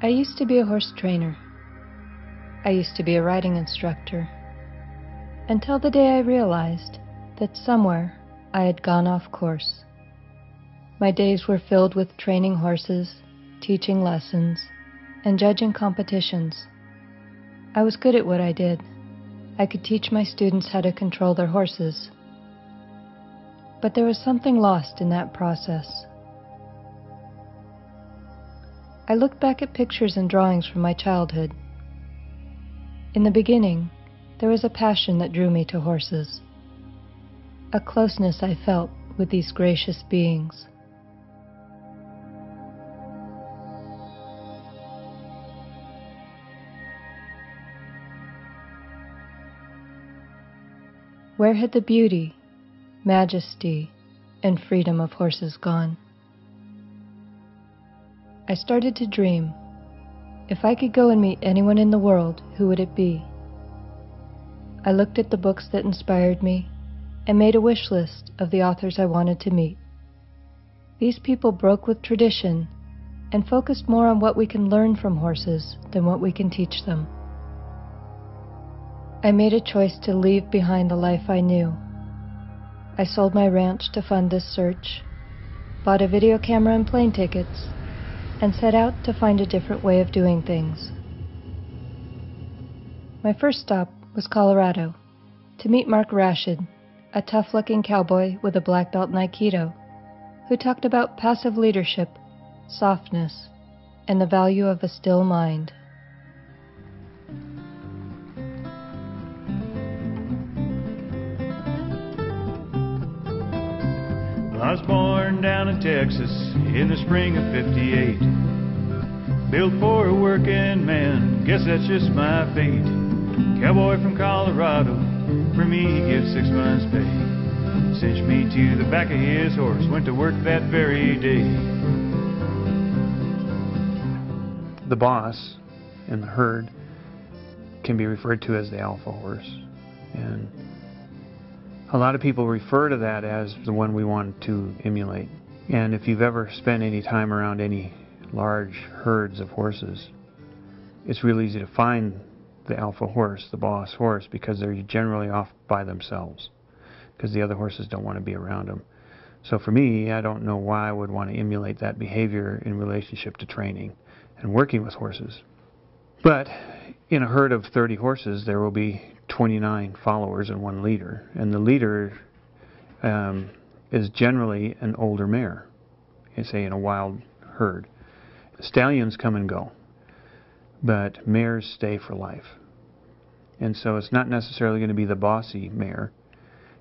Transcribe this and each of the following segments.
I used to be a horse trainer. I used to be a riding instructor. Until the day I realized that somewhere I had gone off course. My days were filled with training horses, teaching lessons, and judging competitions. I was good at what I did. I could teach my students how to control their horses. But there was something lost in that process. I looked back at pictures and drawings from my childhood. In the beginning, there was a passion that drew me to horses, a closeness I felt with these gracious beings. Where had the beauty, majesty, and freedom of horses gone? I started to dream. If I could go and meet anyone in the world, who would it be? I looked at the books that inspired me and made a wish list of the authors I wanted to meet. These people broke with tradition and focused more on what we can learn from horses than what we can teach them. I made a choice to leave behind the life I knew. I sold my ranch to fund this search, bought a video camera and plane tickets, and set out to find a different way of doing things. My first stop was Colorado, to meet Mark Rashid, a tough-looking cowboy with a black belt in Aikido, who talked about passive leadership, softness, and the value of a still mind. I was born down in Texas in the spring of '58. Built for a working man, guess that's just my fate. Cowboy from Colorado, for me he gives 6 months pay. Cinched me to the back of his horse, went to work that very day. The boss in the herd can be referred to as the alpha horse, and a lot of people refer to that as the one we want to emulate. And if you've ever spent any time around any large herds of horses, it's real easy to find the alpha horse, the boss horse, because they're generally off by themselves, because the other horses don't want to be around them. So for me, I don't know why I would want to emulate that behavior in relationship to training and working with horses. But in a herd of 30 horses, there will be 29 followers and 1 leader, and the leader is generally an older mare, say in a wild herd. Stallions come and go, but mares stay for life. And so it's not necessarily going to be the bossy mare,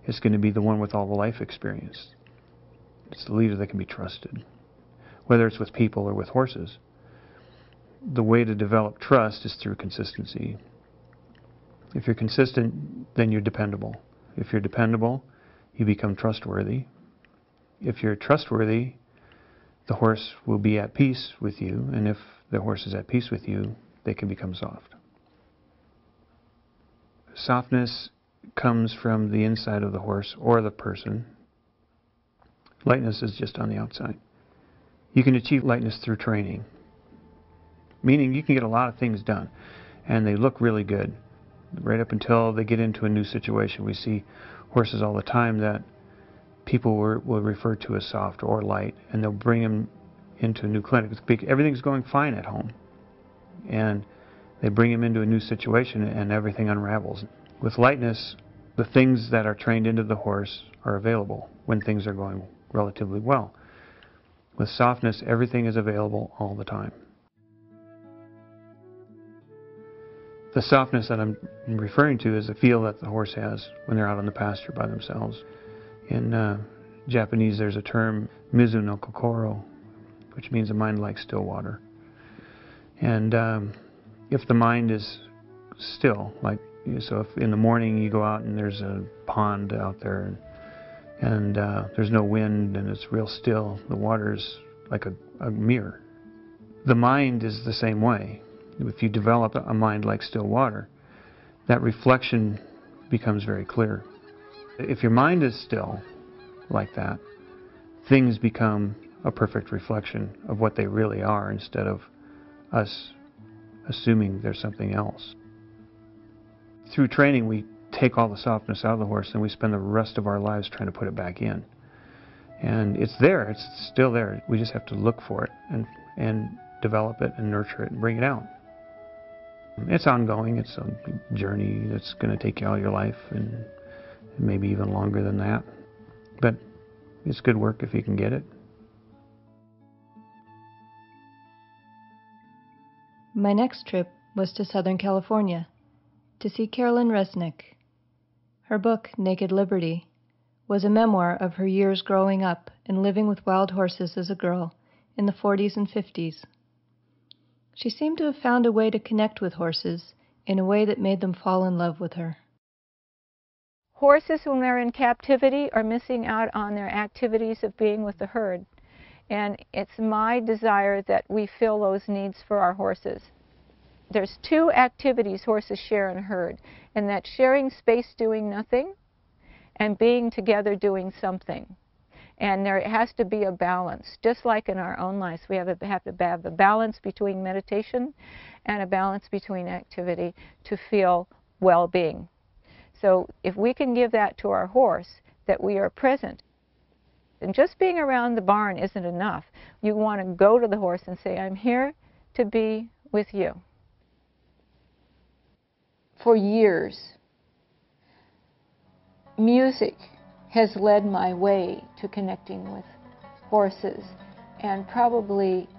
it's going to be the one with all the life experience. It's the leader that can be trusted, whether it's with people or with horses. The way to develop trust is through consistency. If you're consistent, then you're dependable. If you're dependable, you become trustworthy. If you're trustworthy, the horse will be at peace with you, and if the horse is at peace with you, they can become soft. Softness comes from the inside of the horse or the person. Lightness is just on the outside. You can achieve lightness through training, meaning you can get a lot of things done, and they look really good. Right up until they get into a new situation. We see horses all the time that people will refer to as soft or light, and they'll bring them into a new clinic. Everything's going fine at home, and they bring him into a new situation and everything unravels. With lightness, the things that are trained into the horse are available when things are going relatively well. With softness, everything is available all the time. The softness that I'm referring to is the feel that the horse has when they're out on the pasture by themselves. In Japanese, there's a term, mizu no kokoro, which means a mind like still water. And if the mind is still, like, so if in the morning you go out and there's a pond out there and there's no wind and it's real still, the water's like a mirror. The mind is the same way. If you develop a mind like still water, that reflection becomes very clear. If your mind is still like that, things become a perfect reflection of what they really are instead of us assuming there's something else. Through training, we take all the softness out of the horse and we spend the rest of our lives trying to put it back in. And it's there, it's still there. We just have to look for it and develop it and nurture it and bring it out. It's ongoing. It's a journey that's going to take you all your life and maybe even longer than that. But it's good work if you can get it. My next trip was to Southern California to see Carolyn Resnick. Her book, Naked Liberty, was a memoir of her years growing up and living with wild horses as a girl in the 40s and 50s. She seemed to have found a way to connect with horses in a way that made them fall in love with her. Horses, when they're in captivity, are missing out on their activities of being with the herd. And it's my desire that we fill those needs for our horses. There's two activities horses share in a herd, and that's sharing space doing nothing and being together doing something. And there has to be a balance, just like in our own lives. We have to have a balance between meditation and a balance between activity to feel well-being. So if we can give that to our horse, that we are present. And just being around the barn isn't enough. You want to go to the horse and say, I'm here to be with you. For years, music has led my way to connecting with horses, and probably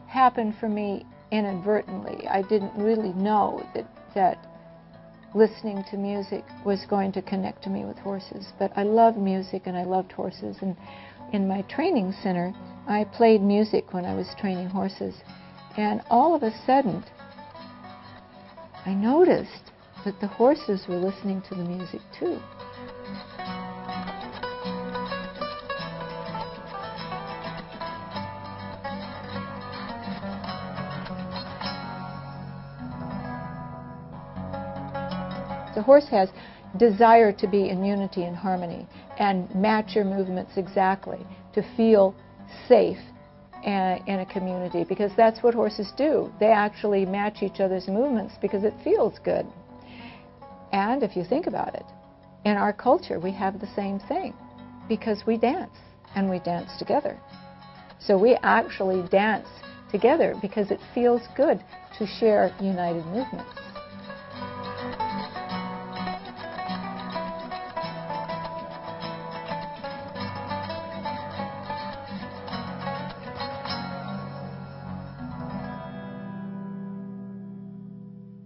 happened for me inadvertently. I didn't really know that listening to music was going to connect me with horses, but I love music and I loved horses. And in my training center, I played music when I was training horses, and all of a sudden I noticed that the horses were listening to the music too. The horse has desire to be in unity and harmony and match your movements exactly to feel safe in a community, because that's what horses do. They actually match each other's movements because it feels good. And if you think about it, in our culture we have the same thing, because we dance and we dance together. So we actually dance together because it feels good to share united movements.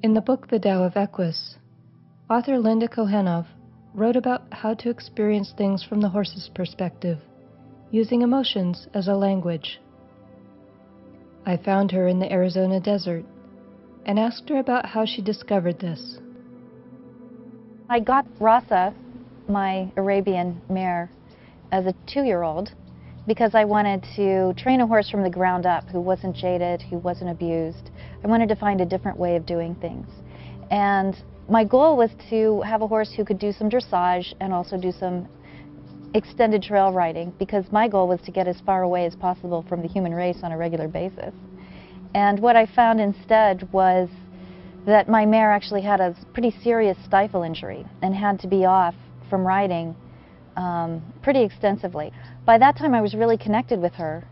In the book The Tao of Equus, author Linda Kohenov wrote about how to experience things from the horse's perspective, using emotions as a language. I found her in the Arizona desert and asked her about how she discovered this. I got Rasa, my Arabian mare, as a 2-year-old because I wanted to train a horse from the ground up who wasn't jaded, who wasn't abused. I wanted to find a different way of doing things. And my goal was to have a horse who could do some dressage and also do some extended trail riding, because my goal was to get as far away as possible from the human race on a regular basis. And what I found instead was that my mare actually had a pretty serious stifle injury and had to be off from riding pretty extensively. By that time I was really connected with her,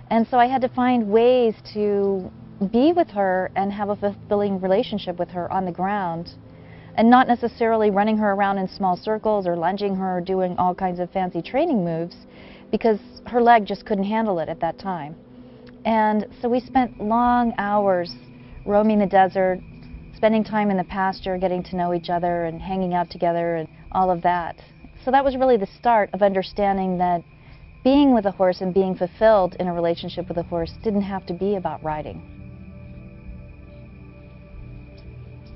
and so I had to find ways to be with her and have a fulfilling relationship with her on the ground, and not necessarily running her around in small circles or lunging her or doing all kinds of fancy training moves, because her leg just couldn't handle it at that time. And so we spent long hours roaming the desert, spending time in the pasture, getting to know each other and hanging out together and all of that. So that was really the start of understanding that being with a horse and being fulfilled in a relationship with a horse didn't have to be about riding.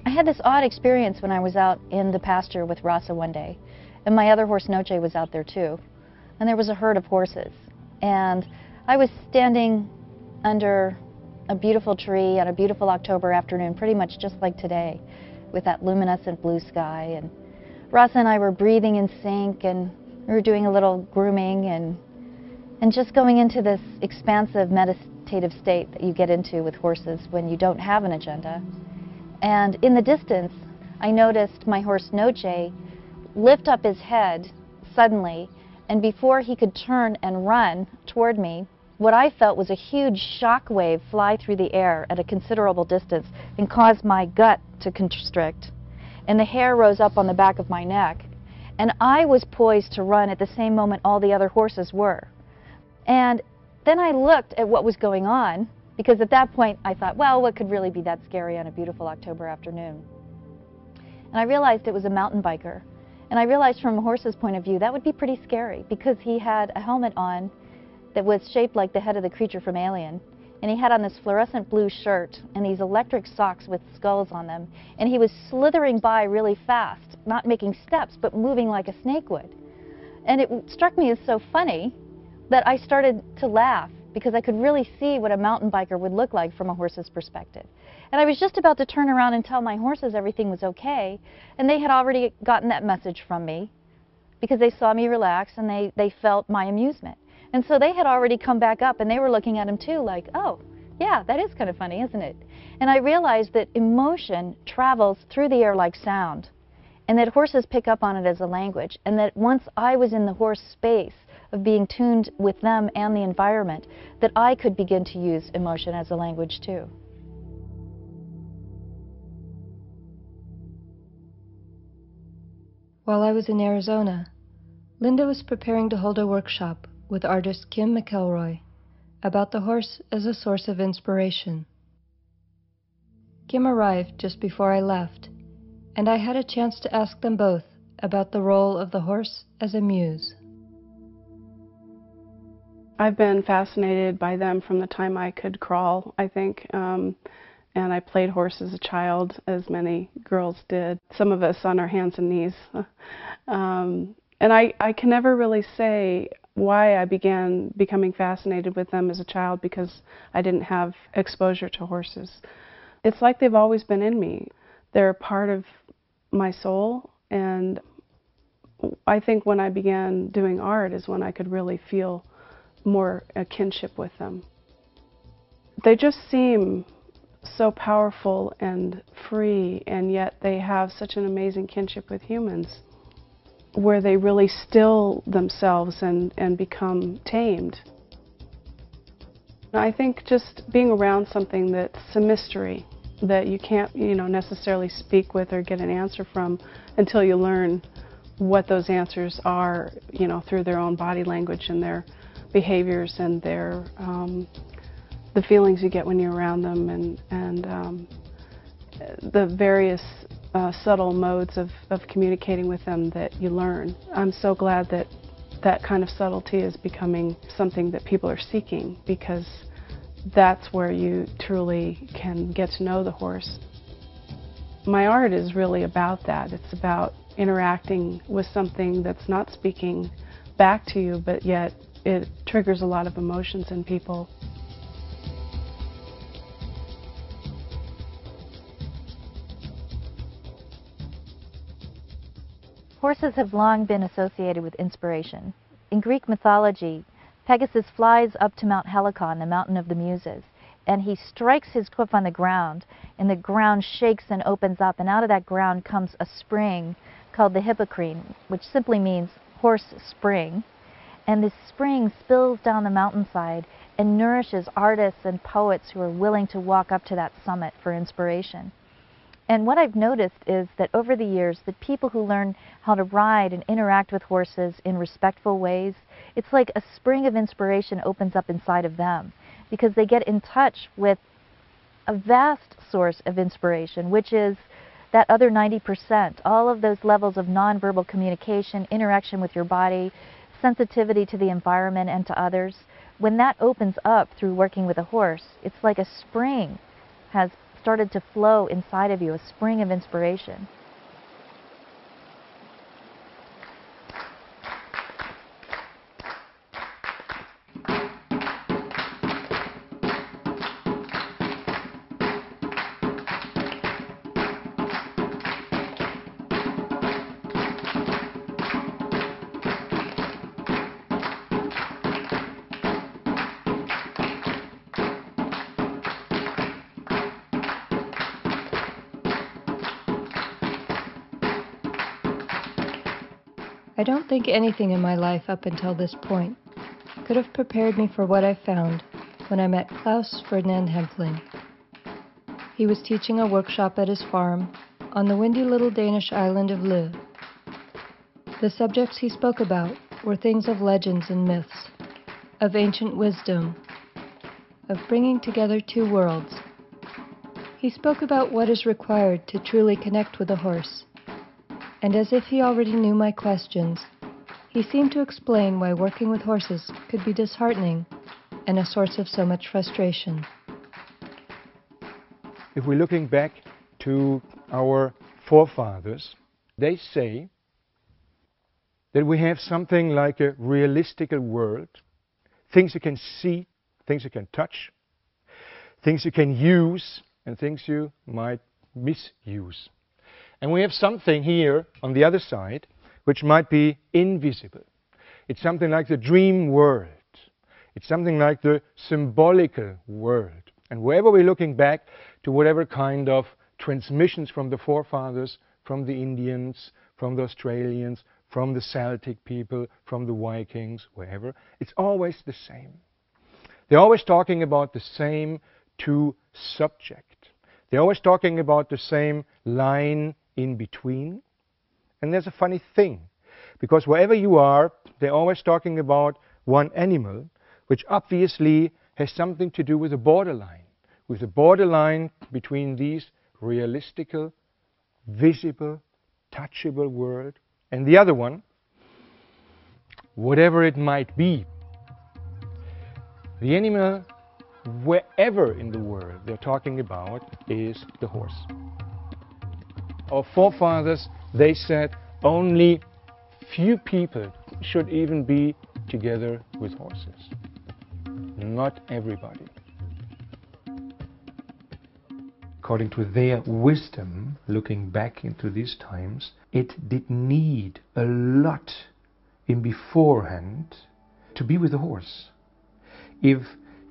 I had this odd experience when I was out in the pasture with Rasa one day, and my other horse Noche was out there too, and there was a herd of horses, and I was standing under a beautiful tree on a beautiful October afternoon, pretty much just like today, with that luminescent blue sky, and Rasa and I were breathing in sync, and we were doing a little grooming and just going into this expansive meditative state that you get into with horses when you don't have an agenda. And in the distance, I noticed my horse Noche lift up his head suddenly, and before he could turn and run toward me, what I felt was a huge shock wave fly through the air at a considerable distance and cause my gut to constrict. And the hair rose up on the back of my neck. And I was poised to run at the same moment all the other horses were. And then I looked at what was going on, because at that point I thought, well, what could really be that scary on a beautiful October afternoon? And I realized it was a mountain biker. And I realized from a horse's point of view that would be pretty scary, because he had a helmet on that was shaped like the head of the creature from Alien. And he had on this fluorescent blue shirt and these electric socks with skulls on them. And he was slithering by really fast, not making steps, but moving like a snake would. And it struck me as so funny that I started to laugh, because I could really see what a mountain biker would look like from a horse's perspective. And I was just about to turn around and tell my horses everything was okay, and they had already gotten that message from me, because they saw me relax and they felt my amusement. And so they had already come back up, and they were looking at him too, like, oh, yeah, that is kind of funny, isn't it? And I realized that emotion travels through the air like sound, and that horses pick up on it as a language, and that once I was in the horse space of being tuned with them and the environment, that I could begin to use emotion as a language too. While I was in Arizona, Linda was preparing to hold a workshop with artist Kim McElroy about the horse as a source of inspiration. Kim arrived just before I left, and I had a chance to ask them both about the role of the horse as a muse. I've been fascinated by them from the time I could crawl, I think, and I played horse as a child, as many girls did, some of us on our hands and knees. And I can never really say why I began becoming fascinated with them as a child, because I didn't have exposure to horses. It's like they've always been in me. They're a part of my soul, and I think when I began doing art is when I could really feel more a kinship with them. They just seem so powerful and free, and yet they have such an amazing kinship with humans, where they really still themselves and become tamed. I think just being around something that's a mystery, that you can't, necessarily speak with or get an answer from until you learn what those answers are, through their own body language and their behaviors and their the feelings you get when you're around them, and the various subtle modes of communicating with them that you learn. I'm so glad that that kind of subtlety is becoming something that people are seeking, because that's where you truly can get to know the horse. My art is really about that. It's about interacting with something that's not speaking back to you, but yet it triggers a lot of emotions in people. Horses have long been associated with inspiration. In Greek mythology, Pegasus flies up to Mount Helicon, the mountain of the Muses, and he strikes his hoof on the ground, and the ground shakes and opens up, and out of that ground comes a spring called the Hippocrene, which simply means horse spring. And this spring spills down the mountainside and nourishes artists and poets who are willing to walk up to that summit for inspiration. And what I've noticed is that over the years, the people who learn how to ride and interact with horses in respectful ways, it's like a spring of inspiration opens up inside of them, because they get in touch with a vast source of inspiration, which is that other 90%, all of those levels of nonverbal communication, interaction with your body, sensitivity to the environment and to others. When that opens up through working with a horse, it's like a spring has started to flow inside of you, a spring of inspiration. I don't think anything in my life up until this point could have prepared me for what I found when I met Klaus Ferdinand Hempfling. He was teaching a workshop at his farm on the windy little Danish island of Lø. The subjects he spoke about were things of legends and myths, of ancient wisdom, of bringing together two worlds. He spoke about what is required to truly connect with a horse, and as if he already knew my questions, he seemed to explain why working with horses could be disheartening and a source of so much frustration. If we're looking back to our forefathers, they say that we have something like a realistic world, things you can see, things you can touch, things you can use, and things you might misuse. And we have something here on the other side which might be invisible. It's something like the dream world. It's something like the symbolical world. And wherever we're looking back to whatever kind of transmissions from the forefathers, from the Indians, from the Australians, from the Celtic people, from the Vikings, wherever, it's always the same. They're always talking about the same two subject. They're always talking about the same line in between. And there's a funny thing, because wherever you are, they're always talking about one animal, which obviously has something to do with the borderline between these realistical, visible, touchable world and the other one, whatever it might be. The animal, wherever in the world they're talking about, is the horse. Our forefathers, they said only few people should even be together with horses. Not everybody. According to their wisdom, looking back into these times, it did need a lot in beforehand to be with the horse. If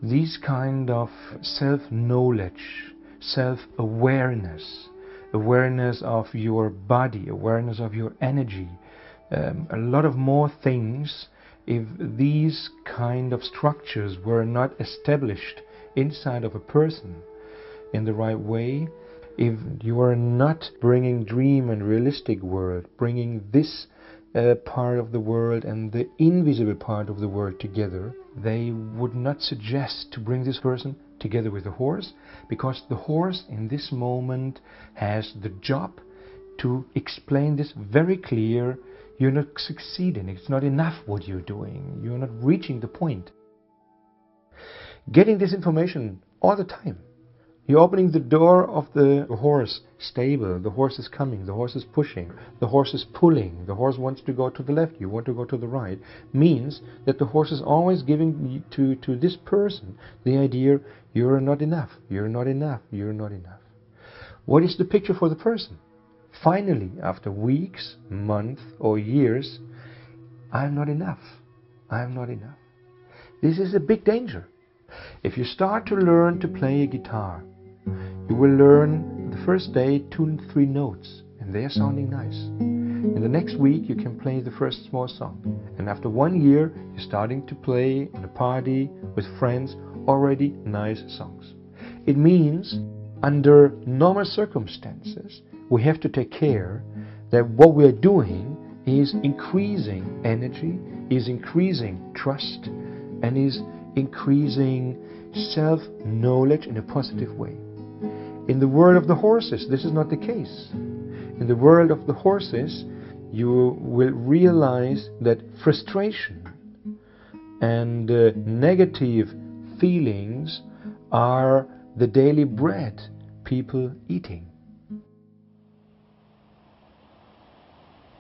these kind of self-knowledge, self-awareness, awareness of your body, awareness of your energy, a lot of more things, if these kind of structures were not established inside of a person in the right way, if you are not bringing dream and realistic world, bringing this part of the world and the invisible part of the world together, they would not suggest to bring this person together with the horse, because the horse in this moment has the job to explain this very clear. You're not succeeding, it's not enough what you're doing, you're not reaching the point. Getting this information all the time. You're opening the door of the horse stable, the horse is coming, the horse is pushing, the horse is pulling, the horse wants to go to the left, you want to go to the right, means that the horse is always giving to this person the idea, you're not enough, you're not enough, you're not enough. What is the picture for the person? Finally, after weeks, months or years, I'm not enough, I'm not enough. This is a big danger. If you start to learn to play a guitar, you will learn the first day 2 and 3 notes, and they are sounding nice. In the next week you can play the first small song, and after 1 year you're starting to play in a party with friends already nice songs. It means under normal circumstances we have to take care that what we are doing is increasing energy, is increasing trust, and is increasing self-knowledge in a positive way. In the world of the horses, this is not the case. In the world of the horses, you will realize that frustration and negative feelings are the daily bread people eating.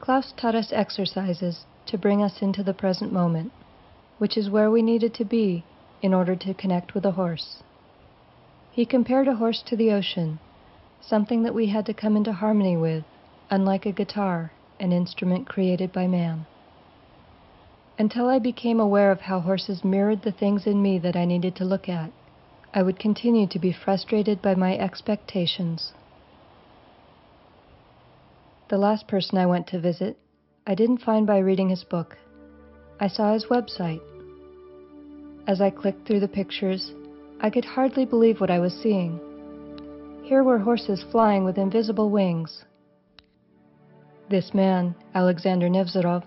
Klaus taught us exercises to bring us into the present moment, which is where we needed to be in order to connect with a horse. He compared a horse to the ocean, something that we had to come into harmony with, unlike a guitar, an instrument created by man. Until I became aware of how horses mirrored the things in me that I needed to look at, I would continue to be frustrated by my expectations. The last person I went to visit, I didn't find by reading his book. I saw his website. As I clicked through the pictures, I could hardly believe what I was seeing. Here were horses flying with invisible wings. This man, Alexander Nevzorov,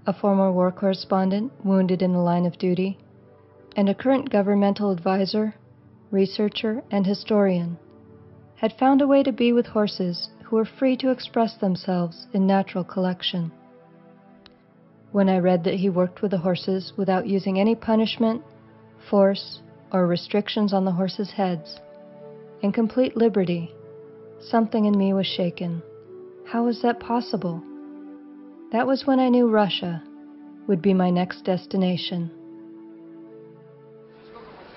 a former war correspondent wounded in the line of duty, and a current governmental advisor, researcher, and historian, had found a way to be with horses who were free to express themselves in natural collection. When I read that he worked with the horses without using any punishment, force, or restrictions on the horses' heads, in complete liberty, something in me was shaken. How was that possible? That was when I knew Russia would be my next destination.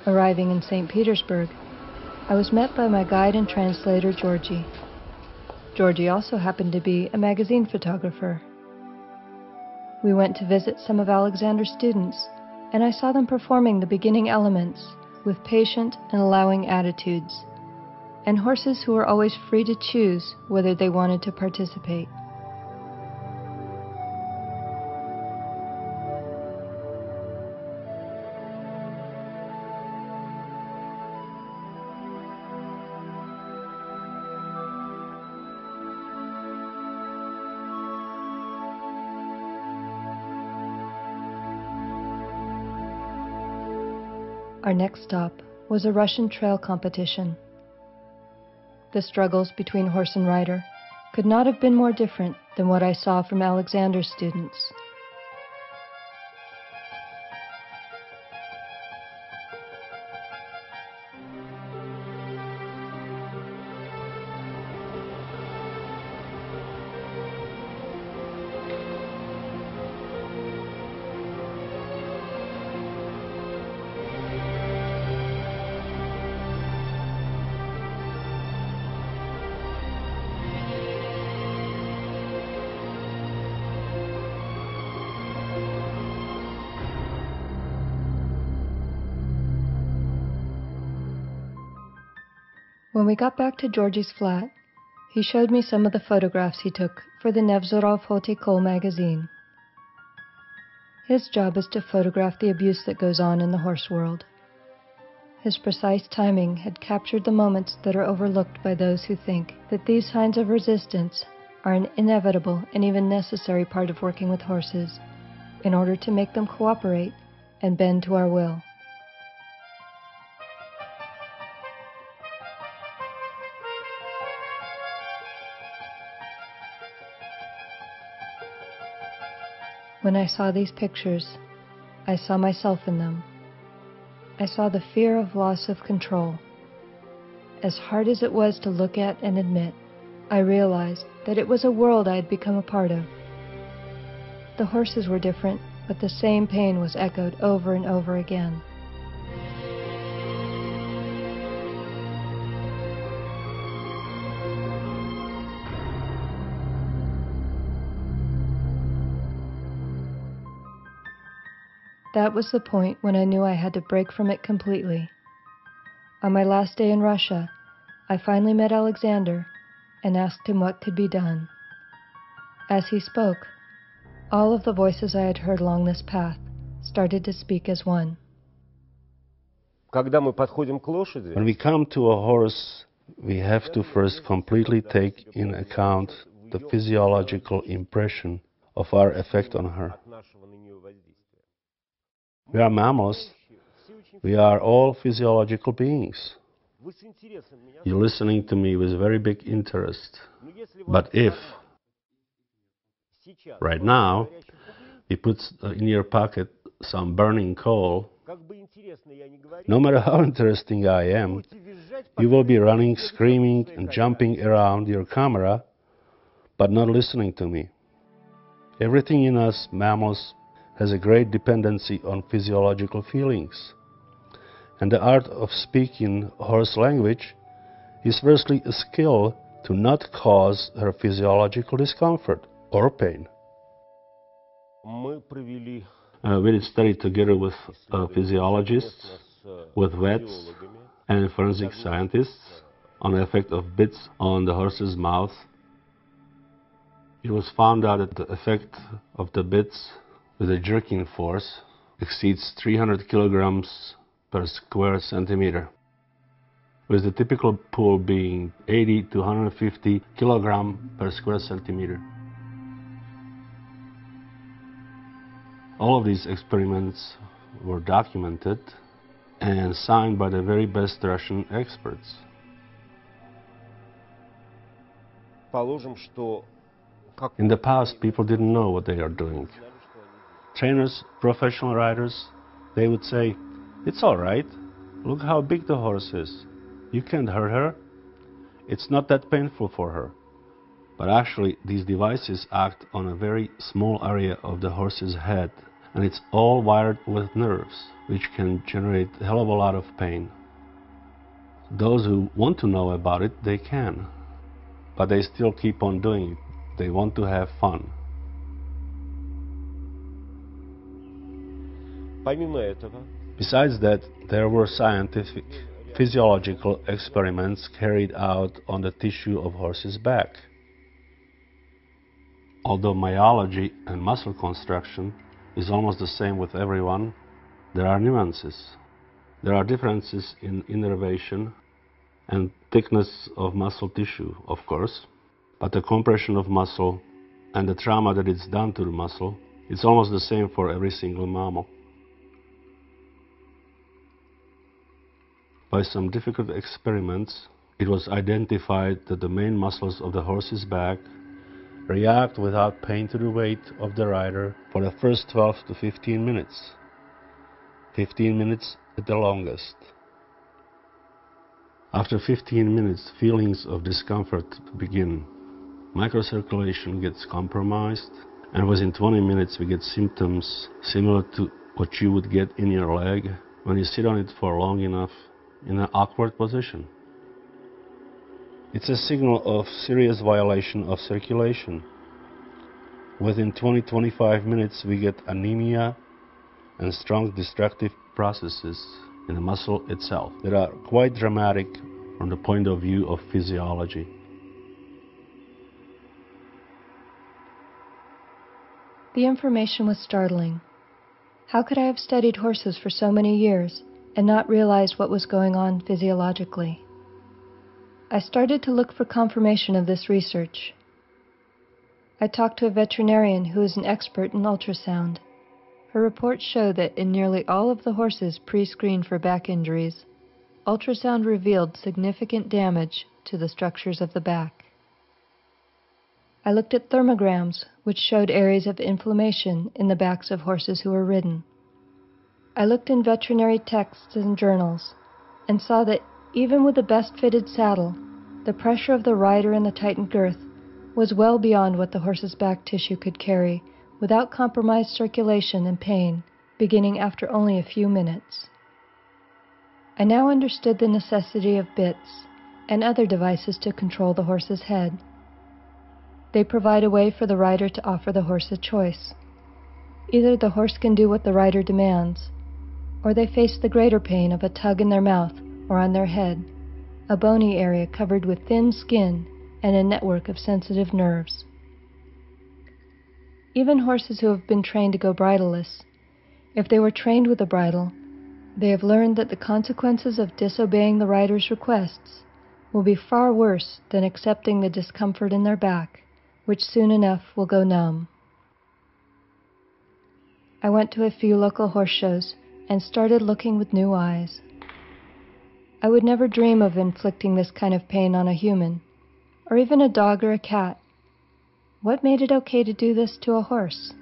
Arriving in St. Petersburg, I was met by my guide and translator, Georgie. Georgie also happened to be a magazine photographer. We went to visit some of Alexander's students, and I saw them performing the beginning elements with patient and allowing attitudes, and horses who were always free to choose whether they wanted to participate. Our next stop was a Russian trail competition. The struggles between horse and rider could not have been more different than what I saw from Alexander's students. When we got back to Georgie's flat, he showed me some of the photographs he took for the Nevzorov Hotekol magazine. His job is to photograph the abuse that goes on in the horse world. His precise timing had captured the moments that are overlooked by those who think that these signs of resistance are an inevitable and even necessary part of working with horses in order to make them cooperate and bend to our will. When I saw these pictures, I saw myself in them. I saw the fear of loss of control. As hard as it was to look at and admit, I realized that it was a world I had become a part of. The horses were different, but the same pain was echoed over and over again. That was the point when I knew I had to break from it completely. On my last day in Russia, I finally met Alexander and asked him what could be done. As he spoke, all of the voices I had heard along this path started to speak as one. When we come to a horse, we have to first completely take in account the physiological impression of our effect on her. We are mammals. We are all physiological beings. You're listening to me with very big interest. But if, right now, we put in your pocket some burning coal, no matter how interesting I am, you will be running, screaming, and jumping around your camera, but not listening to me. Everything in us, mammals, has a great dependency on physiological feelings. And the art of speaking horse language is firstly a skill to not cause her physiological discomfort or pain. We did study together with physiologists, with vets and forensic scientists on the effect of bits on the horse's mouth. It was found out that the effect of the bits with a jerking force exceeds 300 kilograms per square centimeter, with the typical pull being 80 to 150 kilograms per square centimeter. All of these experiments were documented and signed by the very best Russian experts. In the past, people didn't know what they are doing. Trainers, professional riders, they would say, "It's all right. Look how big the horse is. You can't hurt her. It's not that painful for her." But actually, these devices act on a very small area of the horse's head, and it's all wired with nerves, which can generate a hell of a lot of pain. Those who want to know about it, they can, but they still keep on doing it. They want to have fun. Besides that, there were scientific, physiological experiments carried out on the tissue of horse's back. Although myology and muscle construction is almost the same with everyone, there are nuances. There are differences in innervation and thickness of muscle tissue, of course, but the compression of muscle and the trauma that it's done to the muscle is almost the same for every single mammal. By some difficult experiments, it was identified that the main muscles of the horse's back react without pain to the weight of the rider for the first 12 to 15 minutes. 15 minutes at the longest. After 15 minutes, feelings of discomfort begin. Microcirculation gets compromised, and within 20 minutes we get symptoms similar to what you would get in your leg when you sit on it for long enough in an awkward position. It's a signal of serious violation of circulation. Within 20-25 minutes we get anemia and strong destructive processes in the muscle itself that are quite dramatic from the point of view of physiology. The information was startling. How could I have studied horses for so many years and not realized what was going on physiologically? I started to look for confirmation of this research. I talked to a veterinarian who is an expert in ultrasound. Her reports show that in nearly all of the horses pre-screened for back injuries, ultrasound revealed significant damage to the structures of the back. I looked at thermograms, which showed areas of inflammation in the backs of horses who were ridden. I looked in veterinary texts and journals, and saw that even with the best fitted saddle, the pressure of the rider and the tightened girth was well beyond what the horse's back tissue could carry without compromised circulation and pain, beginning after only a few minutes. I now understood the necessity of bits and other devices to control the horse's head. They provide a way for the rider to offer the horse a choice. Either the horse can do what the rider demands, or they face the greater pain of a tug in their mouth or on their head, a bony area covered with thin skin and a network of sensitive nerves. Even horses who have been trained to go bridleless, if they were trained with a bridle, they have learned that the consequences of disobeying the rider's requests will be far worse than accepting the discomfort in their back, which soon enough will go numb. I went to a few local horse shows and started looking with new eyes. I would never dream of inflicting this kind of pain on a human, or even a dog or a cat. What made it okay to do this to a horse?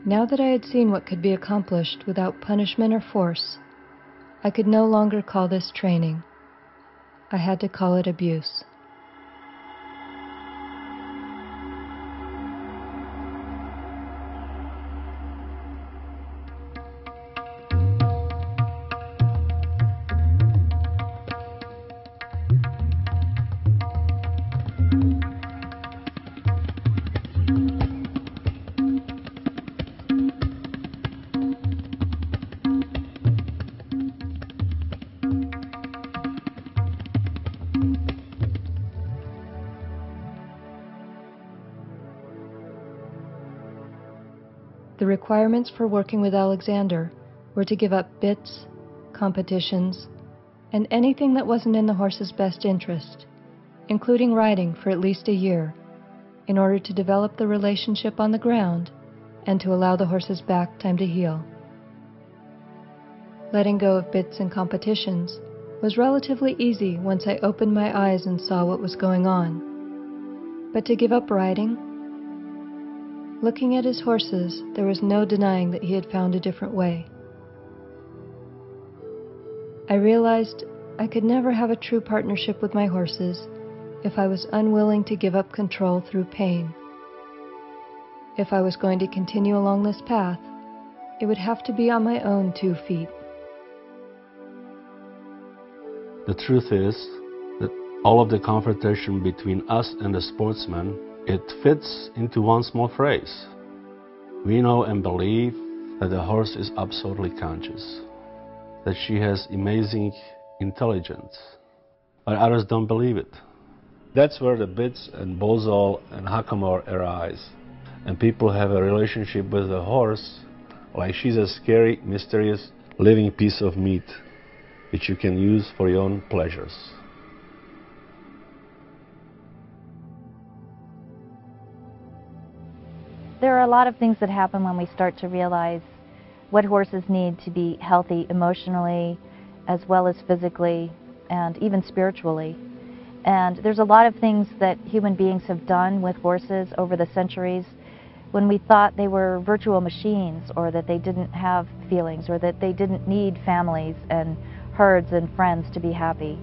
Now that I had seen what could be accomplished without punishment or force, I could no longer call this training. I had to call it abuse. The requirements for working with Alexander were to give up bits, competitions, and anything that wasn't in the horse's best interest, including riding for at least a year, in order to develop the relationship on the ground and to allow the horse's back time to heal. Letting go of bits and competitions was relatively easy once I opened my eyes and saw what was going on. But to give up riding? Looking at his horses, there was no denying that he had found a different way. I realized I could never have a true partnership with my horses if I was unwilling to give up control through pain. If I was going to continue along this path, it would have to be on my own 2 feet. The truth is that all of the confrontation between us and the sportsman, it fits into one small phrase. We know and believe that the horse is absolutely conscious, that she has amazing intelligence, but others don't believe it. That's where the bits and bozal and hackamore arise, and people have a relationship with the horse like she's a scary, mysterious, living piece of meat which you can use for your own pleasures. There are a lot of things that happen when we start to realize what horses need to be healthy emotionally, as well as physically, and even spiritually. And there's a lot of things that human beings have done with horses over the centuries when we thought they were virtual machines, or that they didn't have feelings, or that they didn't need families and herds and friends to be happy.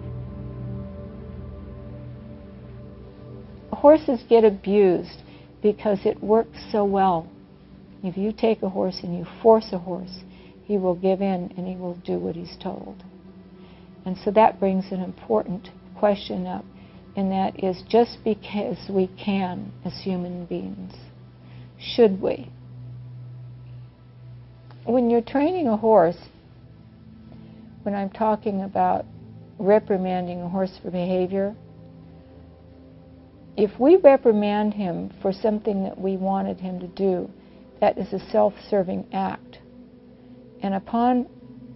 Horses get abused because it works so well. If you take a horse and you force a horse, he will give in and he will do what he's told. And so that brings an important question up, and that is, just because we can as human beings, should we? When you're training a horse, when I'm talking about reprimanding a horse for behavior, if we reprimand him for something that we wanted him to do, that is a self-serving act. And upon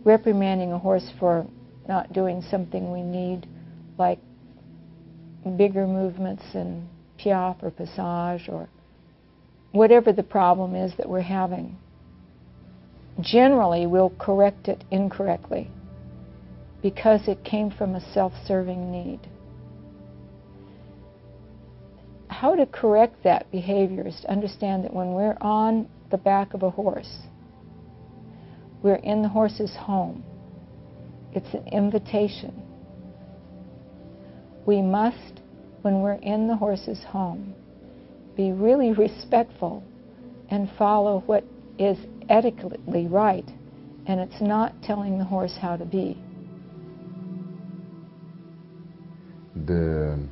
reprimanding a horse for not doing something we need, like bigger movements in piaffe or passage or whatever the problem is that we're having, generally we'll correct it incorrectly because it came from a self-serving need. How to correct that behavior is to understand that when we're on the back of a horse, we're in the horse's home. It's an invitation. We must, when we're in the horse's home, be really respectful and follow what is etiquetely right, and it's not telling the horse how to be. The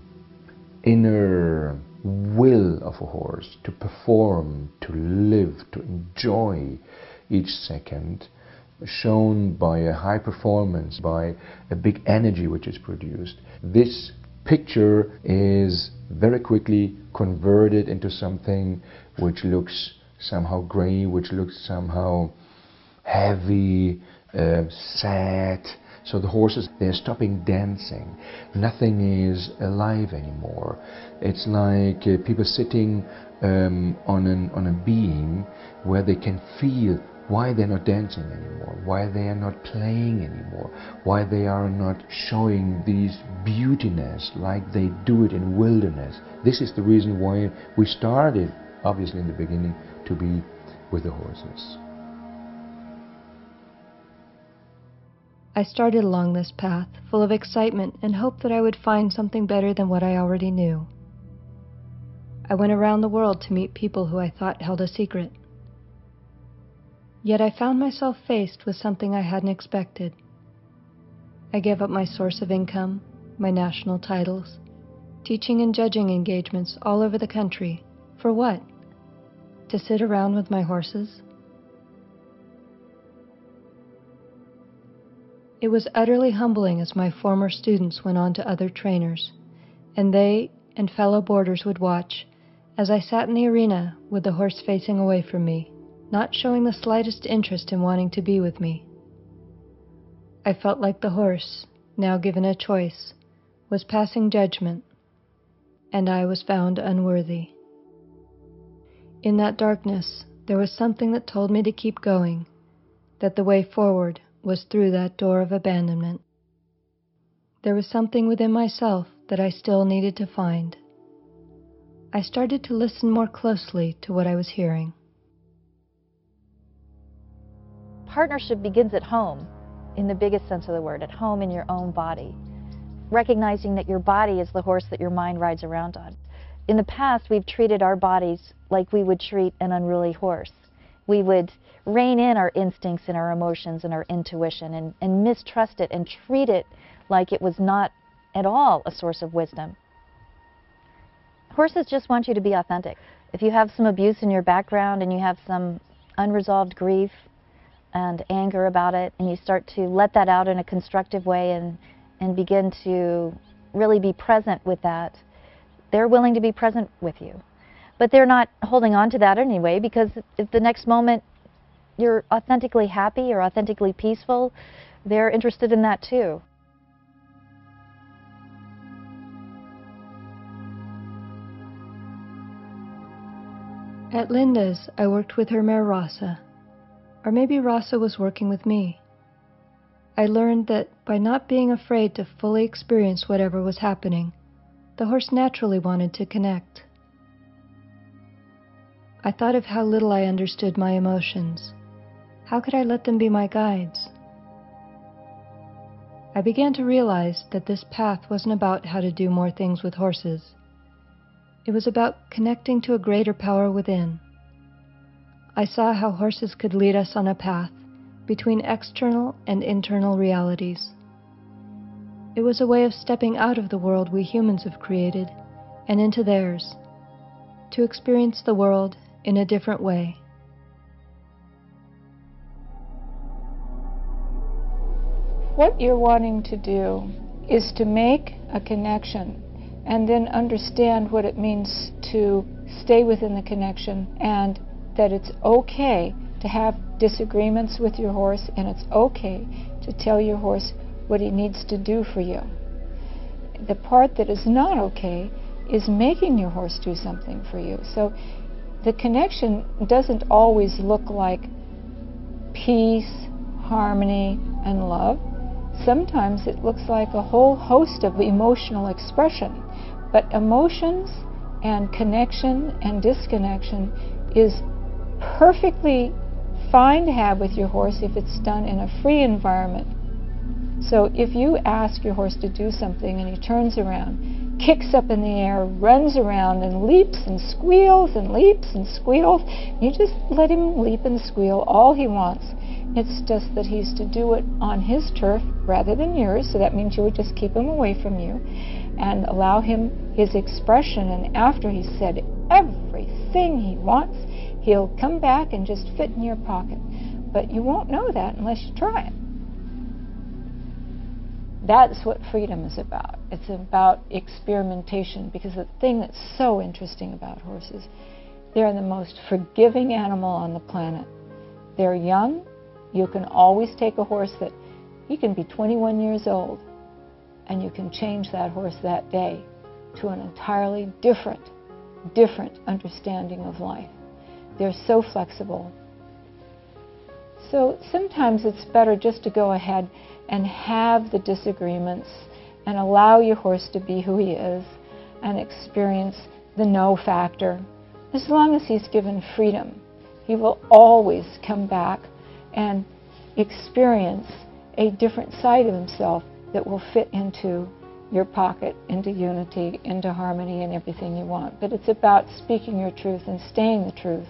inner will of a horse to perform, to live, to enjoy each second, shown by a high performance, by a big energy which is produced. This picture is very quickly converted into something which looks somehow grey, which looks somehow heavy, sad. So the horses, they're stopping dancing. Nothing is alive anymore. It's like people sitting on a beam where they can feel why they're not dancing anymore, why they are not playing anymore, why they are not showing these beautiness like they do it in wilderness. This is the reason why we started, obviously in the beginning, to be with the horses. I started along this path full of excitement and hope that I would find something better than what I already knew. I went around the world to meet people who I thought held a secret. Yet I found myself faced with something I hadn't expected. I gave up my source of income, my national titles, teaching and judging engagements all over the country. For what? To sit around with my horses? It was utterly humbling as my former students went on to other trainers, and they and fellow boarders would watch as I sat in the arena with the horse facing away from me, not showing the slightest interest in wanting to be with me. I felt like the horse, now given a choice, was passing judgment, and I was found unworthy. In that darkness, there was something that told me to keep going, that the way forward was through that door of abandonment. There was something within myself that I still needed to find. I started to listen more closely to what I was hearing. Partnership begins at home, in the biggest sense of the word, at home in your own body. Recognizing that your body is the horse that your mind rides around on. In the past, we've treated our bodies like we would treat an unruly horse. We would rein in our instincts and our emotions and our intuition and mistrust it and treat it like it was not at all a source of wisdom. Horses just want you to be authentic. If you have some abuse in your background and you have some unresolved grief and anger about it, and you start to let that out in a constructive way and begin to really be present with that, they're willing to be present with you. But they're not holding on to that anyway, because if the next moment you're authentically happy or authentically peaceful, they're interested in that too. At Linda's, I worked with her mare Rasa, or maybe Rasa was working with me. I learned that by not being afraid to fully experience whatever was happening, the horse naturally wanted to connect. I thought of how little I understood my emotions. How could I let them be my guides? I began to realize that this path wasn't about how to do more things with horses. It was about connecting to a greater power within. I saw how horses could lead us on a path between external and internal realities. It was a way of stepping out of the world we humans have created and into theirs, to experience the world in a different way. What you're wanting to do is to make a connection and then understand what it means to stay within the connection, and that it's okay to have disagreements with your horse, and it's okay to tell your horse what he needs to do for you. The part that is not okay is making your horse do something for you. So the connection doesn't always look like peace, harmony, and love. Sometimes it looks like a whole host of emotional expression. But emotions and connection and disconnection is perfectly fine to have with your horse if it's done in a free environment. So if you ask your horse to do something and he turns around, kicks up in the air, runs around and leaps and squeals and leaps and squeals, you just let him leap and squeal all he wants. It's just that he's to do it on his turf rather than yours, so that means you would just keep him away from you and allow him his expression, and after he's said everything he wants, he'll come back and just fit in your pocket. But you won't know that unless you try it. That's what freedom is about. It's about experimentation, because the thing that's so interesting about horses, they're the most forgiving animal on the planet. They're young. You can always take a horse that he can be 21 years old, and you can change that horse that day to an entirely different understanding of life. They're so flexible. So sometimes it's better just to go ahead and have the disagreements and allow your horse to be who he is and experience the no factor. As long as he's given freedom, he will always come back and experience a different side of himself that will fit into your pocket, into unity, into harmony, and everything you want. But it's about speaking your truth and staying the truth.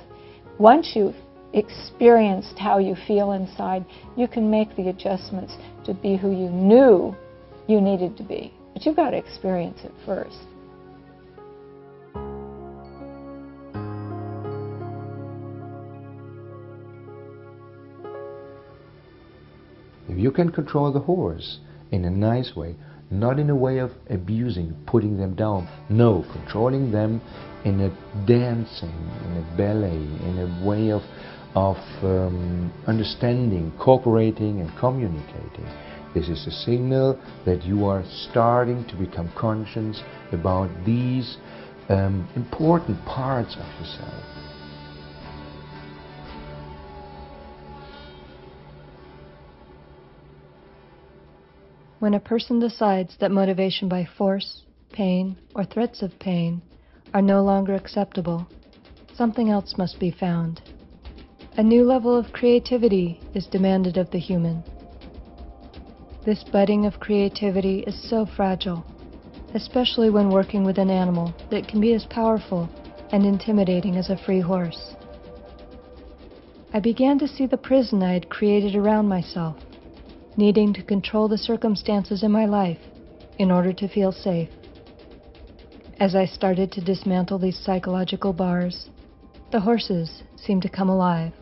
Once you've experienced how you feel inside, you can make the adjustments to be who you knew you needed to be. But you've got to experience it first. If you can control the horse in a nice way, not in a way of abusing, putting them down, no, controlling them in a dancing, in a ballet, in a way of of understanding, cooperating and communicating. This is a signal that you are starting to become conscious about these important parts of yourself. When a person decides that motivation by force, pain, or threats of pain are no longer acceptable, something else must be found. A new level of creativity is demanded of the human. This budding of creativity is so fragile, especially when working with an animal that can be as powerful and intimidating as a free horse. I began to see the prison I had created around myself, needing to control the circumstances in my life in order to feel safe. As I started to dismantle these psychological bars, the horses seemed to come alive.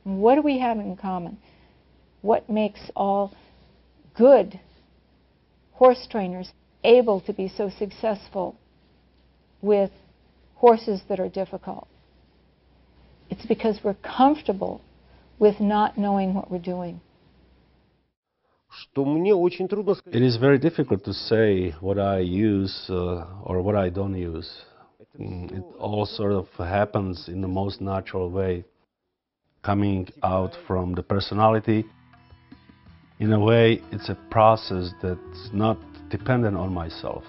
What do we have in common? What makes all good horse trainers able to be so successful with horses that are difficult? It's because we're comfortable with not knowing what we're doing. It is very difficult to say what I use or what I don't use. It all sort of happens in the most natural way, coming out from the personality. In a way, it's a process that's not dependent on myself.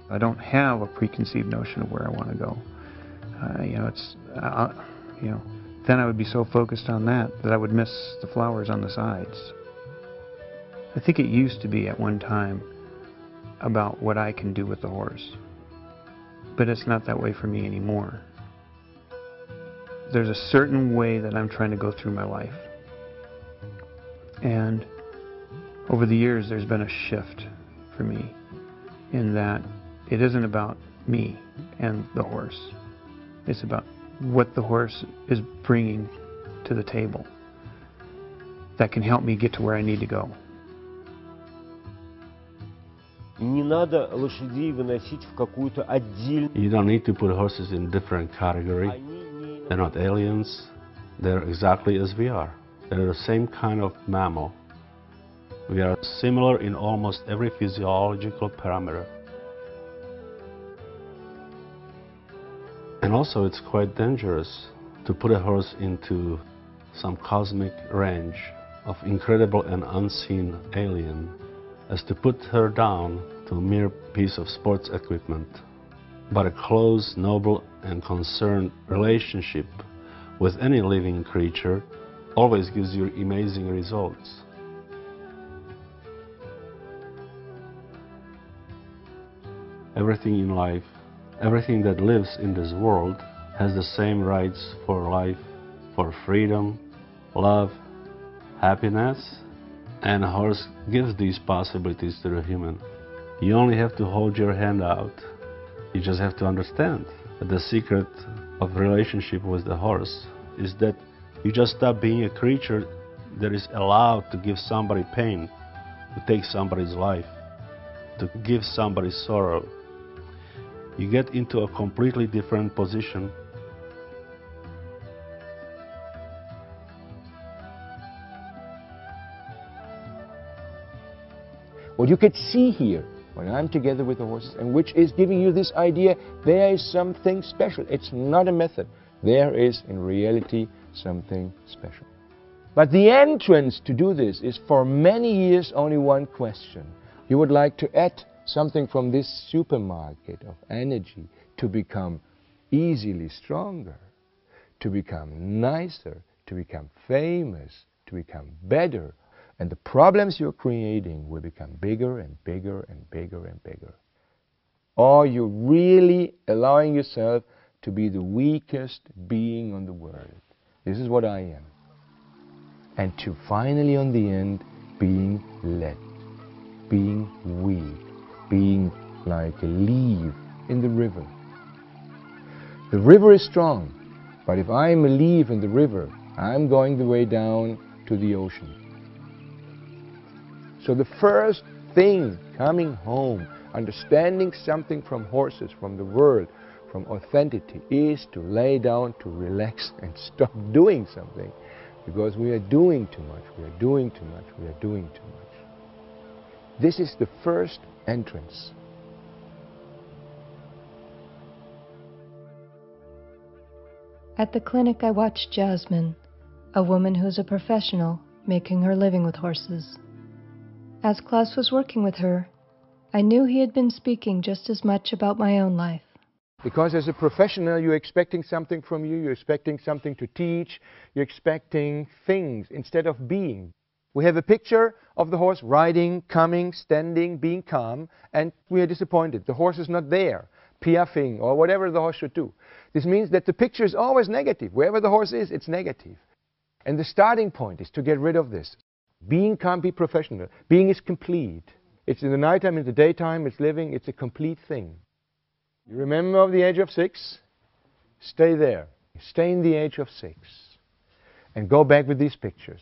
I don't have a preconceived notion of where I want to go. Then I would be so focused on that I would miss the flowers on the sides. I think it used to be at one time about what I can do with the horse, but it's not that way for me anymore. There's a certain way that I'm trying to go through my life, and over the years there's been a shift for me in that it isn't about me and the horse. It's about what the horse is bringing to the table that can help me get to where I need to go. You don't need to put horses in different category. They're not aliens. They're exactly as we are. They're the same kind of mammal. We are similar in almost every physiological parameter. And also it's quite dangerous to put a horse into some cosmic range of incredible and unseen alien as to put her down to a mere piece of sports equipment. But a close, noble and concerned relationship with any living creature always gives you amazing results. Everything in life, everything that lives in this world has the same rights for life, for freedom, love, happiness, and a horse gives these possibilities to the human. You only have to hold your hand out. You just have to understand that the secret of relationship with the horse is that you just stop being a creature that is allowed to give somebody pain, to take somebody's life, to give somebody sorrow. You get into a completely different position. What you could see here when I'm together with the horses, and which is giving you this idea, there is something special. It's not a method. There is, in reality, something special. But the entrance to do this is for many years only one question. You would like to add something from this supermarket of energy to become easily stronger, to become nicer, to become famous, to become better. And the problems you're creating will become bigger and bigger and bigger and bigger. Or you're really allowing yourself to be the weakest being on the world. This is what I am. And to finally, on the end, being led, being weak, being like a leaf in the river, The river is strong, but if I'm a leaf in the river, I'm going the way down to the ocean. So the first thing coming home, understanding something from horses, from the world, from authenticity, is to lay down, to relax and stop doing something. Because we are doing too much, we are doing too much, we are doing too much. This is the first entrance. At the clinic, I watched Jasmine, a woman who is a professional, making her living with horses. As Klaus was working with her, I knew he had been speaking just as much about my own life. Because as a professional, you're expecting something from you, you're expecting something to teach, you're expecting things instead of being. We have a picture of the horse riding, coming, standing, being calm, and we are disappointed. The horse is not there, piaffing, or whatever the horse should do. This means that the picture is always negative. Wherever the horse is, it's negative. And the starting point is to get rid of this. Being can't be professional. Being is complete. It's in the nighttime, in the daytime, it's living, it's a complete thing. You remember of the age of 6? Stay there. Stay in the age of 6. And go back with these pictures.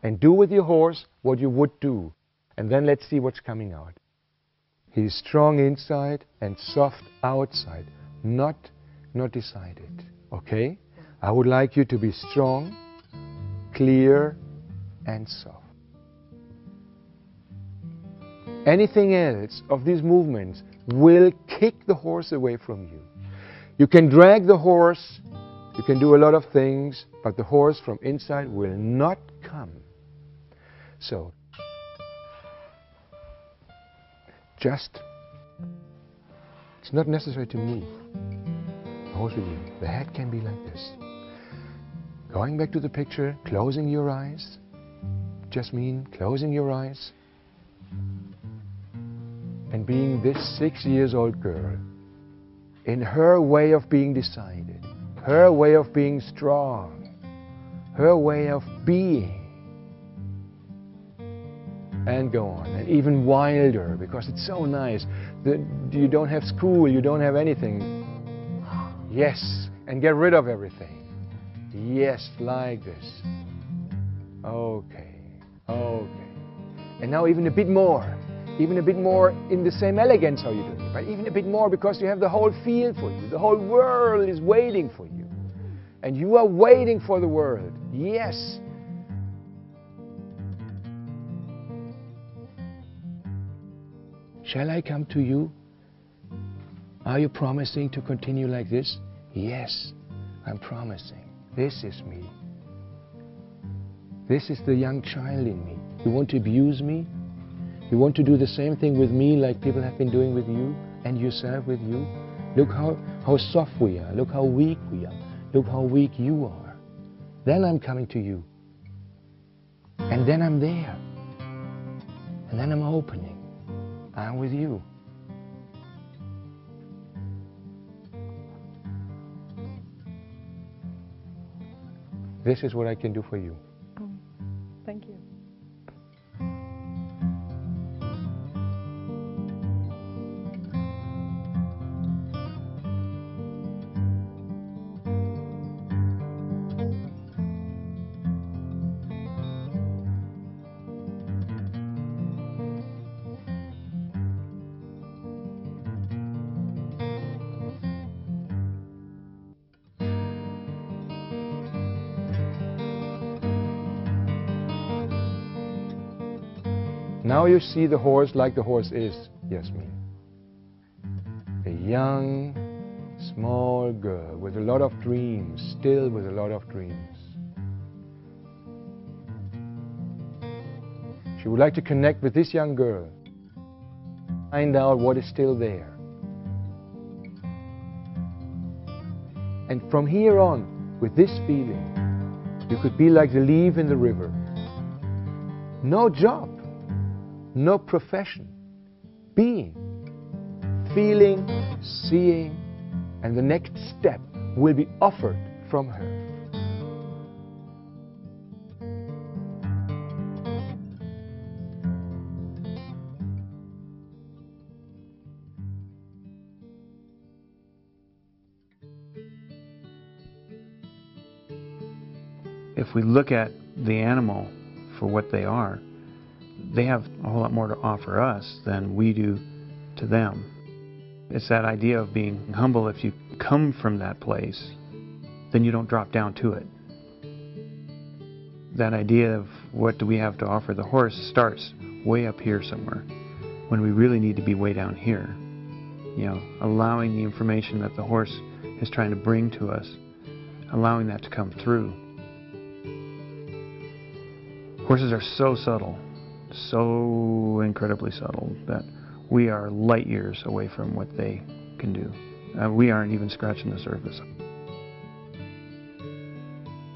And do with your horse what you would do. And then let's see what's coming out. He's strong inside and soft outside. Not decided. Okay? I would like you to be strong, clear, and soft. Anything else of these movements will kick the horse away from you. You can drag the horse, you can do a lot of things, but the horse from inside will not come. So, just, it's not necessary to move. The horse will leave. The head can be like this. Going back to the picture, closing your eyes. Just mean closing your eyes. And being this 6-year-old girl, in her way of being decided, her way of being strong, her way of being, and go on, and even wilder, because it's so nice. You don't have school, you don't have anything. Yes, and get rid of everything. Yes, like this. Okay, okay. And now even a bit more. Even a bit more in the same elegance how you're doing it, but even a bit more because you have the whole field for you. The whole world is waiting for you. And you are waiting for the world. Yes. Shall I come to you? Are you promising to continue like this? Yes, I'm promising. This is me. This is the young child in me. You want to abuse me? You want to do the same thing with me like people have been doing with you and yourself with you? Look how soft we are. Look how weak we are. Look how weak you are. Then I'm coming to you. And then I'm there. And then I'm opening. I'm with you. This is what I can do for you. Thank you. Now you see the horse like the horse is, Yasmin. A young, small girl with a lot of dreams, still with a lot of dreams. She would like to connect with this young girl, find out what is still there. And from here on, with this feeling, you could be like the leaf in the river. No job. No profession, being, feeling, seeing, and the next step will be offered from her. if we look at the animal for what they are, they have a whole lot more to offer us than we do to them. It's that idea of being humble. If you come from that place, then you don't drop down to it. That idea of what do we have to offer the horse starts way up here somewhere, when we really need to be way down here. You know, allowing the information that the horse is trying to bring to us, allowing that to come through. Horses are so subtle, so incredibly subtle, that we are light years away from what they can do. We aren't even scratching the surface.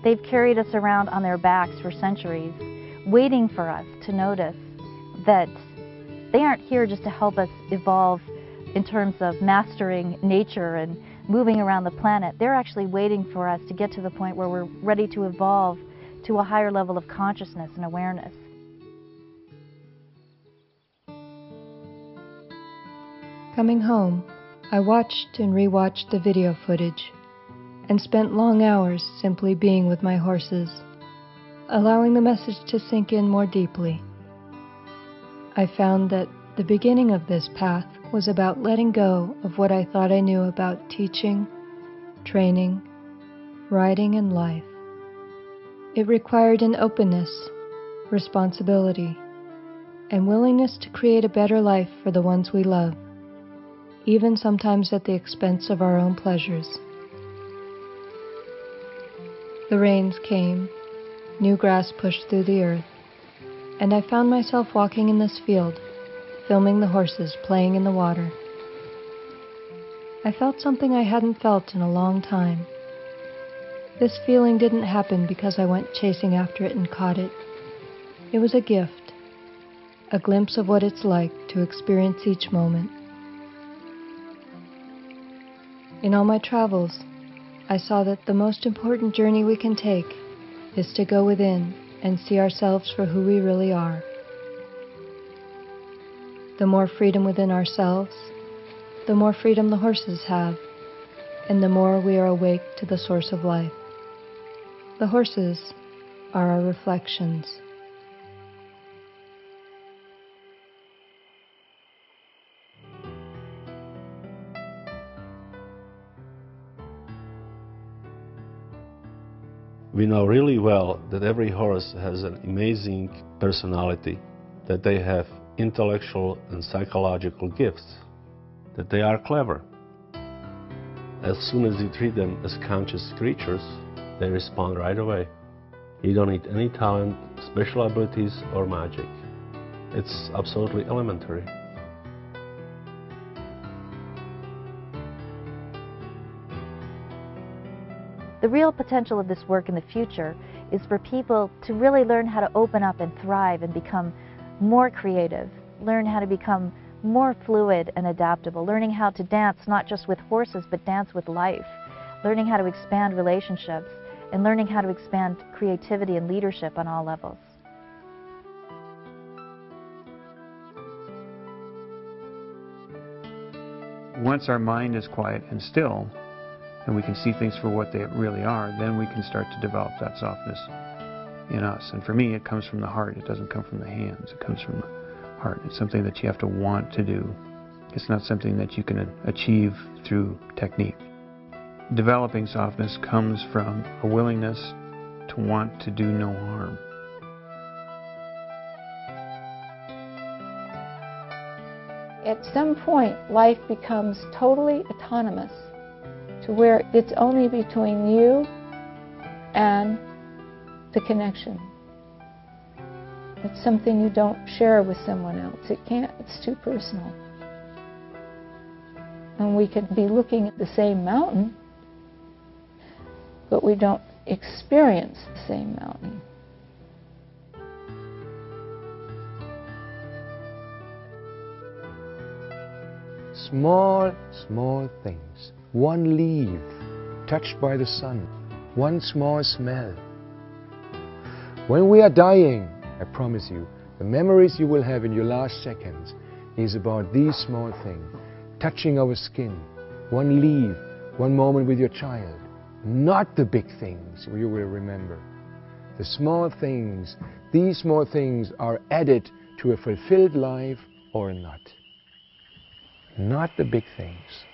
They've carried us around on their backs for centuries, waiting for us to notice that they aren't here just to help us evolve in terms of mastering nature and moving around the planet. They're actually waiting for us to get to the point where we're ready to evolve to a higher level of consciousness and awareness. Coming home, I watched and rewatched the video footage and spent long hours simply being with my horses, allowing the message to sink in more deeply. I found that the beginning of this path was about letting go of what I thought I knew about teaching, training, riding, and life. It required an openness, responsibility, and willingness to create a better life for the ones we love, even sometimes at the expense of our own pleasures. The rains came, new grass pushed through the earth, and I found myself walking in this field, filming the horses playing in the water. I felt something I hadn't felt in a long time. This feeling didn't happen because I went chasing after it and caught it. It was a gift, a glimpse of what it's like to experience each moment. In all my travels, I saw that the most important journey we can take is to go within and see ourselves for who we really are. The more freedom within ourselves, the more freedom the horses have, and the more we are awake to the source of life. The horses are our reflections. We know really well that every horse has an amazing personality, that they have intellectual and psychological gifts, that they are clever. As soon as you treat them as conscious creatures, they respond right away. You don't need any talent, special abilities, or magic. It's absolutely elementary. The real potential of this work in the future is for people to really learn how to open up and thrive and become more creative, learn how to become more fluid and adaptable, learning how to dance not just with horses but dance with life, learning how to expand relationships, and learning how to expand creativity and leadership on all levels. Once our mind is quiet and still, and we can see things for what they really are, then we can start to develop that softness in us. And for me, it comes from the heart. It doesn't come from the hands. It comes from the heart. It's something that you have to want to do. It's not something that you can achieve through technique. Developing softness comes from a willingness to want to do no harm. At some point, life becomes totally autonomous, to where it's only between you and the connection. It's something you don't share with someone else. It's too personal. And we could be looking at the same mountain, but we don't experience the same mountain. Small, small things. One leaf touched by the sun. One small smell. When we are dying, I promise you, the memories you will have in your last seconds is about these small things. Touching our skin. One leaf. One moment with your child. Not the big things you will remember. The small things, these small things are added to a fulfilled life or not. Not the big things.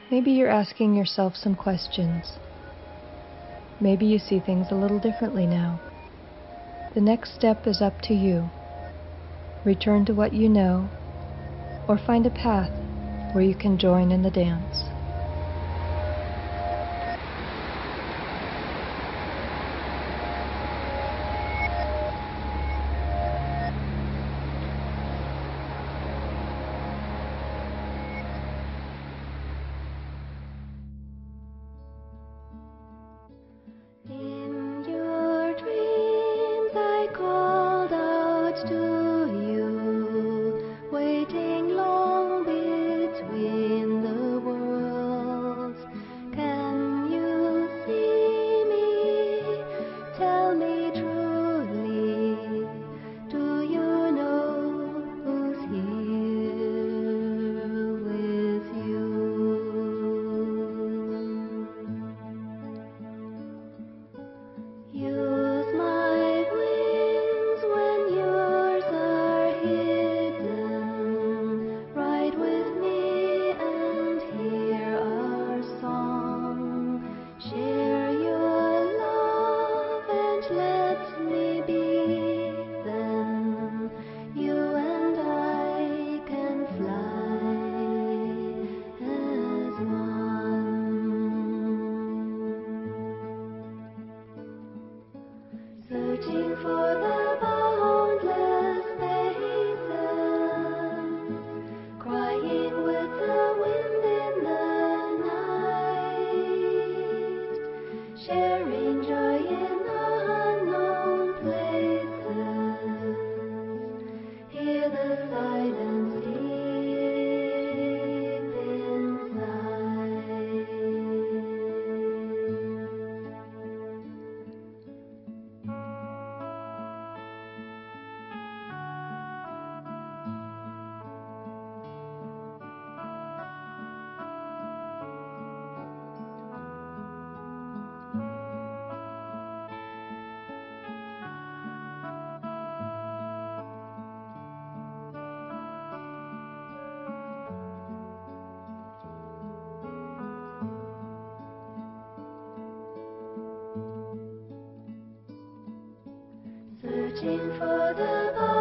Maybe you're asking yourself some questions. Maybe you see things a little differently now. The next step is up to you. Return to what you know, or find a path where you can join in the dance. Searching for the